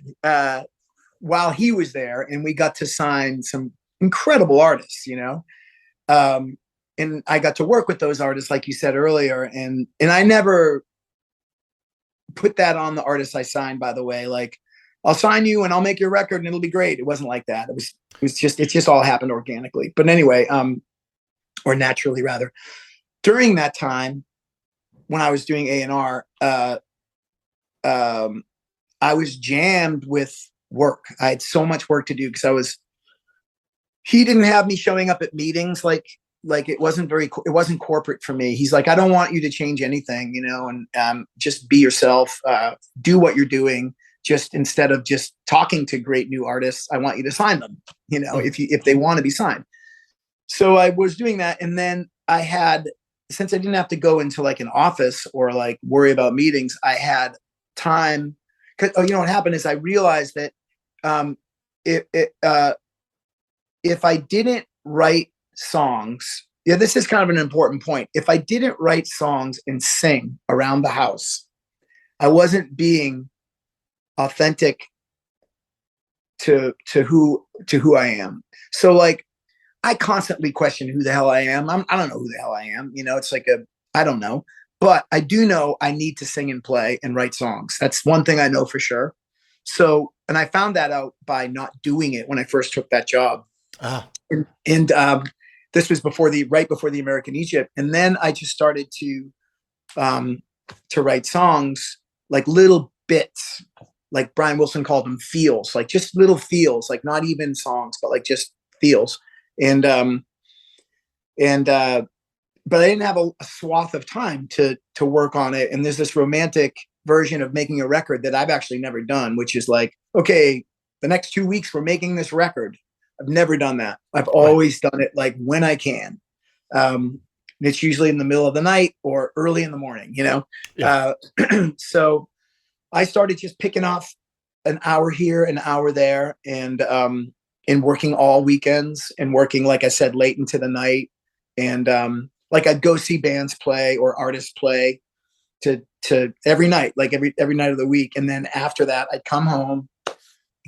S2: while he was there, and we got to sign some incredible artists, um, and I got to work with those artists, like you said earlier, and I never put that on the artists I signed. By the way, like I'll sign you and I'll make your record and it'll be great. It wasn't like that. It just all happened organically. But anyway, or naturally rather. During that time, when I was doing A&R, I was jammed with work. I had so much work to do because he didn't have me showing up at meetings like it wasn't corporate for me. He's like, I don't want you to change anything, and just be yourself, do what you're doing. Just instead of just talking to great new artists, I want you to sign them, if they want to be signed. So I was doing that. And then since I didn't have to go into like an office or like worry about meetings, I had time. Cause what happened is I realized that it, if I didn't write songs, this is kind of an important point. If I didn't write songs and sing around the house, I wasn't being authentic to who I am. So like, I constantly question who the hell I am. I don't know who the hell I am. It's like I don't know, but I do know I need to sing and play and write songs. That's one thing I know for sure. So, and I found that out by not doing it when I first took that job.
S1: Ah.
S2: And this was right before the American Egypt. And then I just started to write songs, like little bits, like Brian Wilson called them feels, like just little feels, like not even songs, but like just feels. And but I didn't have a swath of time to work on it. And there's this romantic version of making a record that I've actually never done, which is like, okay, the next 2 weeks we're making this record. I've never done that. I've always done it like when I can. It's usually in the middle of the night or early in the morning,
S1: Yeah.
S2: So I started just picking off an hour here, an hour there, and working all weekends and working, like I said, late into the night. And like I'd go see bands play or artists play to every night, like every night of the week. And then after that, I'd come home,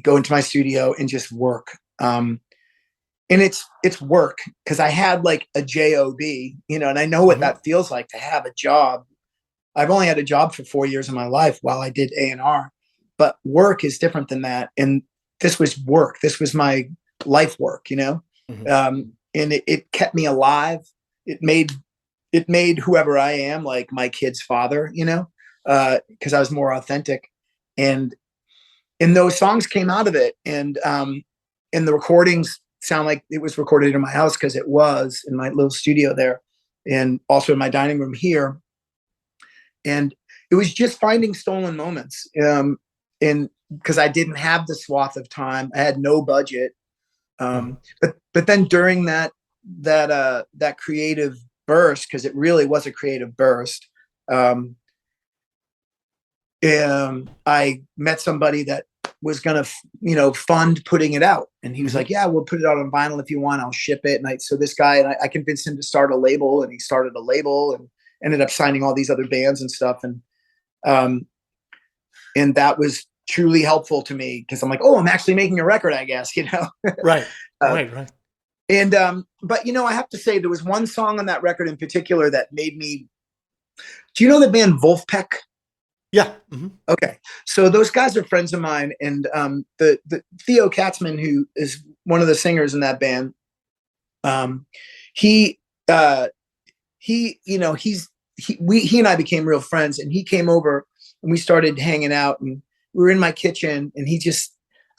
S2: go into my studio and just work. And it's work because I had like a job, and I know what that feels like to have a job. I've only had a job for 4 years of my life while I did A&R, but work is different than that. And this was work. This was my life work, and it kept me alive. It made whoever I am like my kid's father, because I was more authentic. And those songs came out of it. And the recordings sound like it was recorded in my house because it was in my little studio there, and also in my dining room here. And it was just finding stolen moments. And because I didn't have the swath of time, I had no budget. But then during that creative burst, because it really was a creative burst, I met somebody that was going to, fund putting it out. And he was like, yeah, we'll put it out on vinyl if you want. I'll ship it. And so this guy, and I convinced him to start a label, and he started a label and ended up signing all these other bands and stuff. And that was truly helpful to me because I'm like, oh, I'm actually making a record, I guess,
S1: Right. Right.
S2: And, but I have to say there was one song on that record in particular that made me, do you know the band Wolfpack?
S1: Yeah.
S2: Okay. So those guys are friends of mine. And, the Theo Katzman, who is one of the singers in that band, he and I became real friends, and he came over and we started hanging out, and we were in my kitchen, and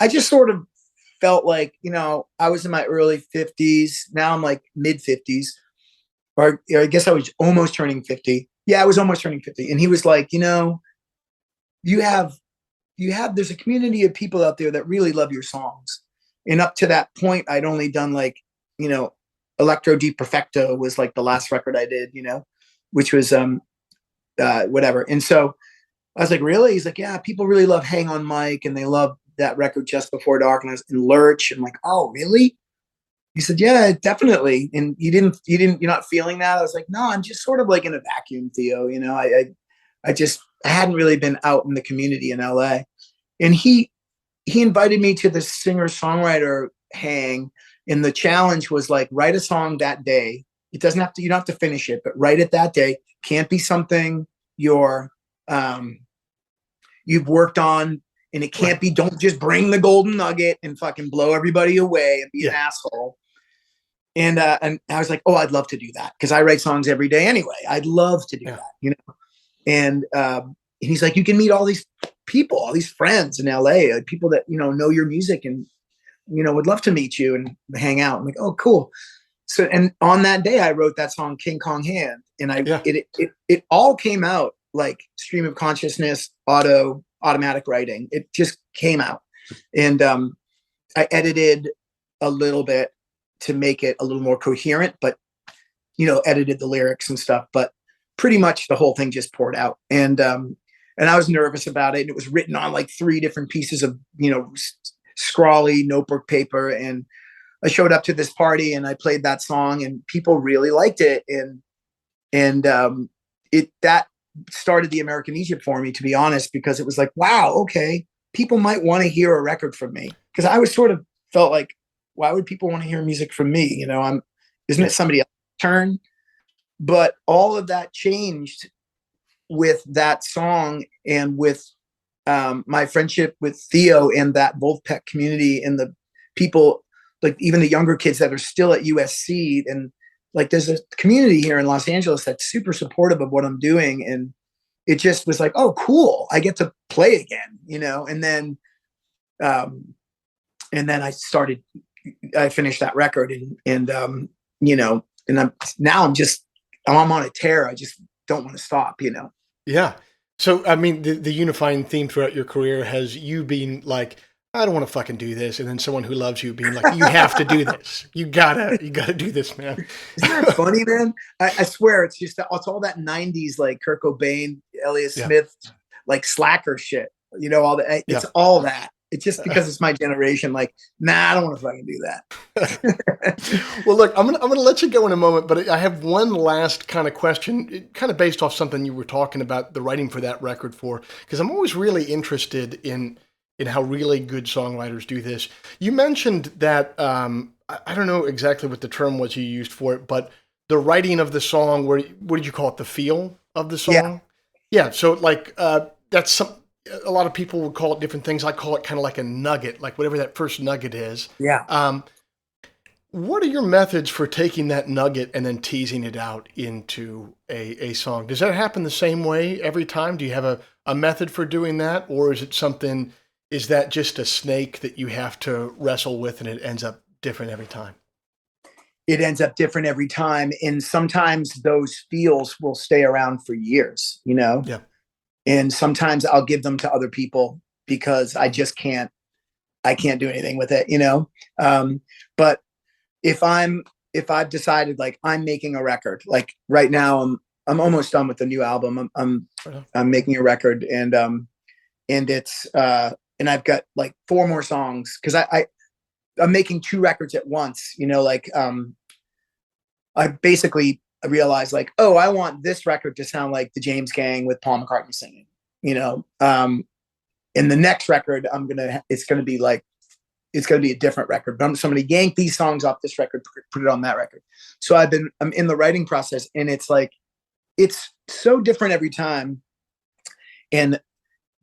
S2: I just sort of felt like, I was in my early 50s. Now I'm like mid 50s, or I guess I was almost turning 50. Yeah, I was almost turning 50. And he was like, there's a community of people out there that really love your songs. And up to that point, I'd only done like, Electro Di Perfecto was like the last record I did, which was whatever. And so I was like, really? He's like, yeah, people really love Hang on Mike, and they love that record Just Before Darkness and Lurch. I'm like, oh, really? He said, yeah, definitely. And you're not feeling that? I was like, no, I'm just sort of like in a vacuum, Theo. I hadn't really been out in the community in LA. And he he invited me to the singer-songwriter hang, and the challenge was like, write a song that day. It doesn't have to, you don't have to finish it, but write it that day. Can't be something you're you've worked on, and it can't be, don't just bring the golden nugget and fucking blow everybody away and be an asshole. And I was like, oh, I'd love to do that, because I write songs every day anyway. I'd love to do that, you know. And he's like, you can meet all these people, all these friends in LA, like people that, you know your music and, you know, would love to meet you and hang out. I'm like, oh, cool. So, and on that day, I wrote that song King Kong Hand, and it all came out like stream of consciousness, automatic writing. It just came out, and I edited a little bit to make it a little more coherent, but, you know, edited the lyrics and stuff, but pretty much the whole thing just poured out. And I was nervous about it. And it was written on like 3 different pieces of, you know, scrawly notebook paper. And I showed up to this party and I played that song, and people really liked it. And that started the American Egypt for me, to be honest, because it was like, wow, okay, people might want to hear a record from me. Because I was sort of felt like, why would people want to hear music from me? You know, isn't it somebody else's turn? But all of that changed with that song, and with my friendship with Theo and that Wolfpack community, and the people, like even the younger kids that are still at USC. And like, there's a community here in Los Angeles that's super supportive of what I'm doing. And it just was like, oh, cool, I get to play again, you know? And then I finished that record, and you know, and I'm on a tear. I just don't want to stop, you know?
S1: Yeah. So, I mean, the unifying theme throughout your career has you being like, I don't want to fucking do this. And then someone who loves you being like, you have to do this. You gotta do this, man.
S2: Isn't that funny, man? I swear it's all that 90s, like Kurt Cobain, Elliott Smith, like slacker shit, you know, it's all that. It's just because it's my generation. Like, nah, I don't want to fucking do that.
S1: Well, look, I'm gonna let you go in a moment, but I have one last kind of question, kind of based off something you were talking about the writing for that record for, because I'm always really interested in how really good songwriters do this. You mentioned that I don't know exactly what the term was you used for it, but the writing of the song, what did you call it? The feel of the song? Yeah. So like that's a lot of people would call it different things. I call it kind of like a nugget, like whatever that first nugget is.
S2: Yeah.
S1: What are your methods for taking that nugget and then teasing it out into a song? Does that happen the same way every time? Do you have a method for doing that? Or is that just a snake that you have to wrestle with and it ends up different every time?
S2: It ends up different every time. And sometimes those feels will stay around for years, you know?
S1: Yeah.
S2: And sometimes I'll give them to other people because I can't do anything with it, you know? But if I've decided like I'm making a record, like right now I'm almost done with the new album. I'm making a record, and it's and I've got like 4 more songs, because I'm making 2 records at once, you know, like I basically realized like, oh, I want this record to sound like the James Gang with Paul McCartney singing, you know. In the next record, it's gonna be a different record, but I'm gonna yank these songs off this record, put it on that record. So I'm in the writing process, and it's like, it's so different every time.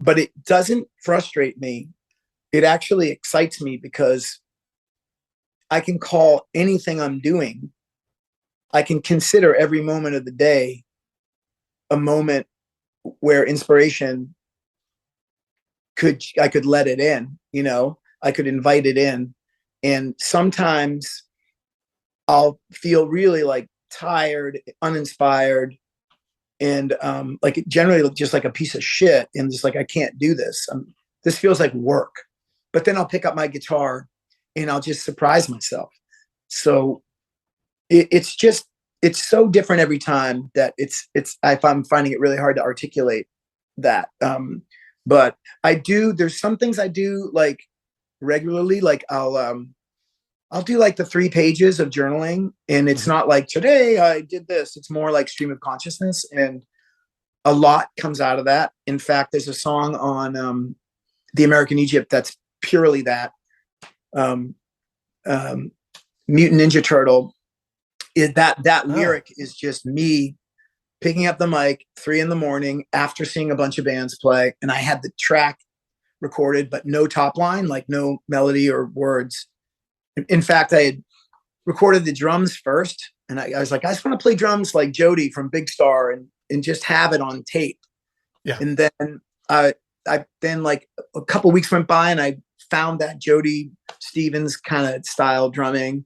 S2: But it doesn't frustrate me. It actually excites me, because I can call anything I'm doing, I can consider every moment of the day a moment where inspiration I could let it in, you know, I could invite it in. And sometimes I'll feel really like tired, uninspired, and like generally just like a piece of shit, and just like, I can't do this. This feels like work. But then I'll pick up my guitar and I'll just surprise myself. So it's so different every time that I'm finding it really hard to articulate that. But there's some things I do like regularly, like I'll do like the 3 pages of journaling, and it's not like today I did this. It's more like stream of consciousness, and a lot comes out of that. In fact, there's a song on the American Egypt that's purely that. Um, Mutant Ninja Turtle is that lyric is just me picking up the mic 3 a.m. after seeing a bunch of bands play, and I had the track recorded, but no top line, like no melody or words. In fact, I had recorded the drums first, and I was like, I just want to play drums like Jody from Big Star and just have it on tape.
S1: Yeah.
S2: And then I then like a couple weeks went by, and I found that Jody Stevens kind of style drumming,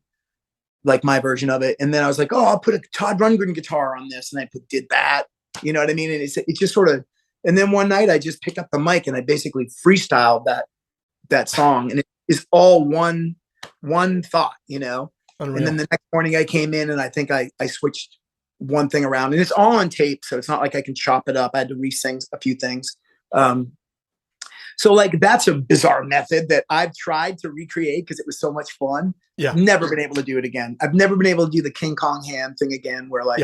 S2: like my version of it. And then I was like, oh, I'll put a Todd Rundgren guitar on this. And I did that, you know what I mean? And it just sort of, and then one night I just picked up the mic and I basically freestyled that song. And it is all one thought, you know? Unreal. And then the next morning I came in and I think I switched one thing around, and it's all on tape. So it's not like I can chop it up. I had to re-sing a few things. So like, that's a bizarre method that I've tried to recreate because it was so much fun.
S1: Yeah.
S2: Never been able to do it again. I've never been able to do the King Kong hand thing again, where like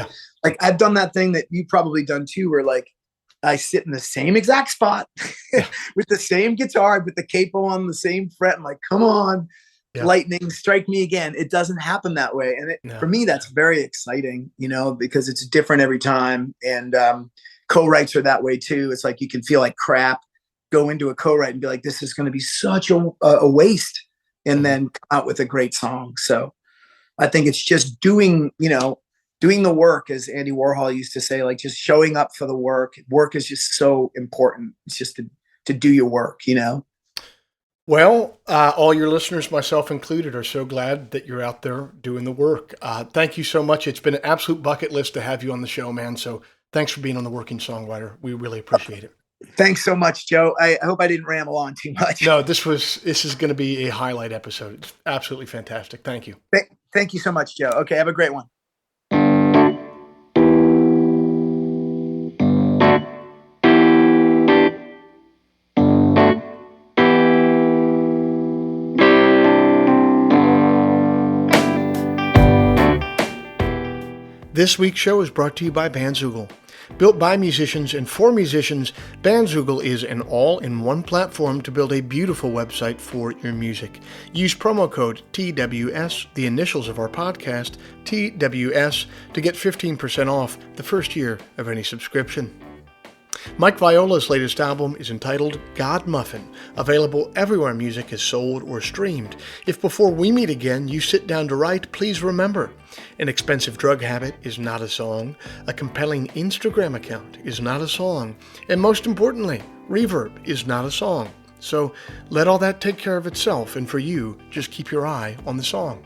S2: I've done that thing that you've probably done too, where like I sit in the same exact spot with the same guitar, with the capo on the same fret. I'm like, come on, lightning, strike me again. It doesn't happen that way. And for me, that's very exciting, you know, because it's different every time. And co-writes are that way too. It's like you can feel like crap, go into a co-write and be like, this is going to be such a waste, and then come out with a great song. So I think it's just doing the work, as Andy Warhol used to say, like just showing up for the work. Work is just so important. It's just to do your work, you know?
S1: Well, all your listeners, myself included, are so glad that you're out there doing the work. Thank you so much. It's been an absolute bucket list to have you on the show, man. So thanks for being on the Working Songwriter. We really appreciate it.
S2: Thanks so much, Joe. I hope I didn't ramble on too much.
S1: No, this is going to be a highlight episode. It's absolutely fantastic. Thank you.
S2: Thank you so much, Joe. Okay, have a great one.
S1: This week's show is brought to you by Bandzoogle. Built by musicians and for musicians, Bandzoogle is an all-in-one platform to build a beautiful website for your music. Use promo code TWS, the initials of our podcast, TWS, to get 15% off the first year of any subscription. Mike Viola's latest album is entitled God Muffin, available everywhere music is sold or streamed. If before we meet again you sit down to write, please remember, an expensive drug habit is not a song, a compelling Instagram account is not a song, and most importantly, reverb is not a song. So let all that take care of itself, and for you, just keep your eye on the song.